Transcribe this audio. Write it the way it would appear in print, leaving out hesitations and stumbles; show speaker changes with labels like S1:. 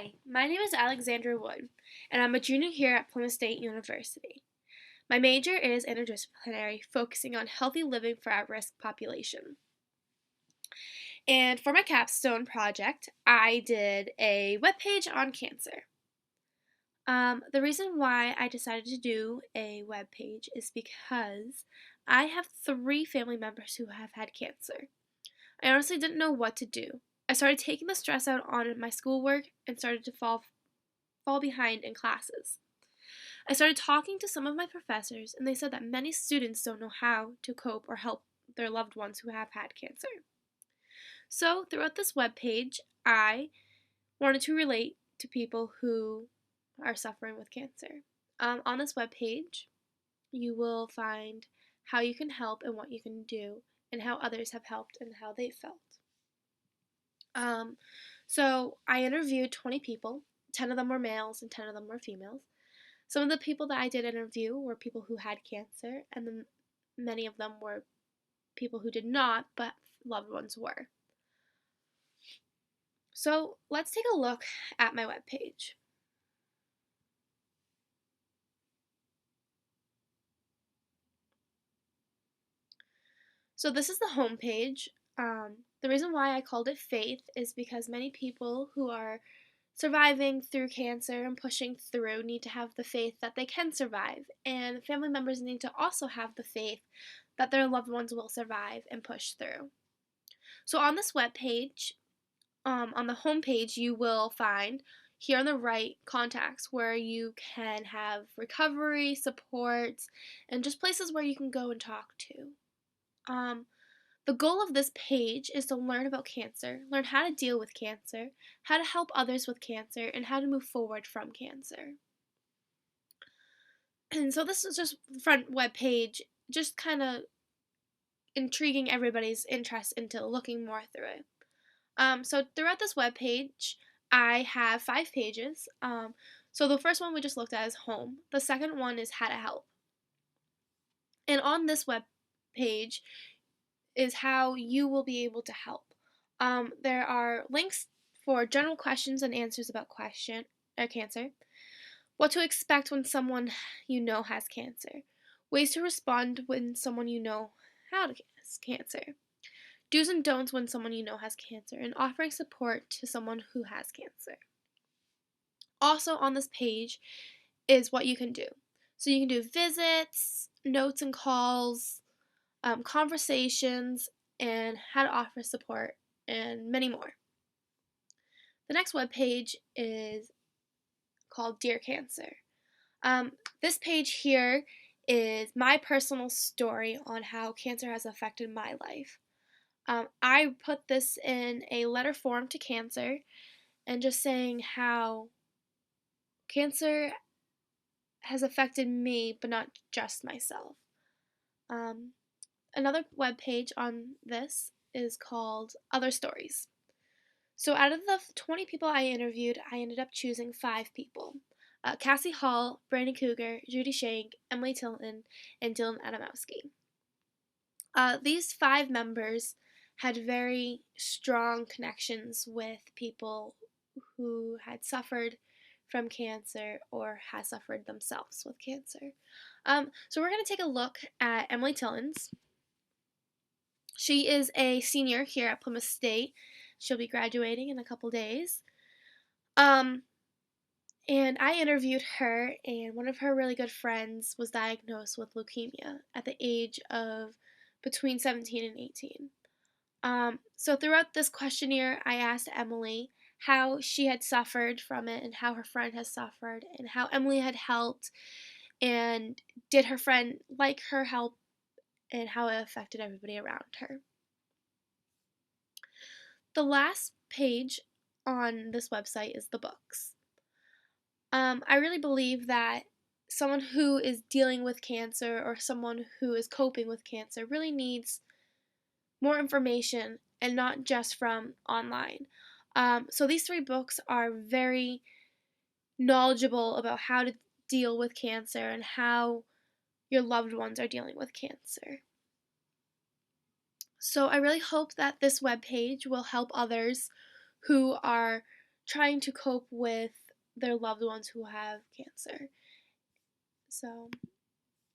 S1: Hi, my name is Alexandra Wood, and I'm a junior here at Plymouth State University. My major is interdisciplinary, focusing on healthy living for at-risk population. And for my capstone project, I did a webpage on cancer. The reason why I decided to do a webpage is because I have 3 family members who have had cancer. I honestly didn't know what to do. I started taking the stress out on my schoolwork and started to fall behind in classes. I started talking to some of my professors, and they said that many students don't know how to cope or help their loved ones who have had cancer. So, throughout this webpage, I wanted to relate to people who are suffering with cancer. On this webpage, you will find how you can help and what you can do, and how others have helped and how they felt. So, I interviewed 20 people. 10 of them were males and 10 of them were females. Some of the people that I did interview were people who had cancer, and then many of them were people who did not, but loved ones were. So let's take a look at my webpage. So this is the home page. The reason why I called it Faith is because many people who are surviving through cancer and pushing through need to have the faith that they can survive, and family members need to also have the faith that their loved ones will survive and push through. So on this webpage, on the home page, you will find here on the right contacts where you can have recovery, supports, and just places where you can go and talk to. The goal of this page is to learn about cancer, learn how to deal with cancer, how to help others with cancer, and how to move forward from cancer. And so this is just the front web page, just kind of intriguing everybody's interest into looking more through it. So throughout this web page, I have 5 pages. So the first one we just looked at is home. The second one is how to help. And on this web page is how you will be able to help. There are links for general questions and answers about cancer, what to expect when someone you know has cancer, ways to respond when someone you know has cancer, do's and don'ts when someone you know has cancer, and offering support to someone who has cancer. Also on this page is what you can do. So you can do visits, notes and calls, conversations, and how to offer support, and many more. The next web page is called Dear Cancer. This page here is my personal story on how cancer has affected my life. I put this in a letter form to cancer and just saying how cancer has affected me, but not just myself. Another web page on this is called Other Stories. So out of the 20 people I interviewed, I ended up choosing 5 people. Cassie Hall, Brandon Cougar, Judy Shank, Emily Tilton, and Dylan Adamowski. These 5 members had very strong connections with people who had suffered from cancer or has suffered themselves with cancer. So we're going to take a look at Emily Tilton's. She is a senior here at Plymouth State. She'll be graduating in a couple days. And I interviewed her, and one of her really good friends was diagnosed with leukemia at the age of between 17 and 18. So throughout this questionnaire, I asked Emily how she had suffered from it and how her friend has suffered and how Emily had helped and did her friend like her help and how it affected everybody around her. The last page on this website is the books. I really believe that someone who is dealing with cancer or someone who is coping with cancer really needs more information and not just from online. So these 3 books are very knowledgeable about how to deal with cancer and how your loved ones are dealing with cancer. So I really hope that this webpage will help others who are trying to cope with their loved ones who have cancer. So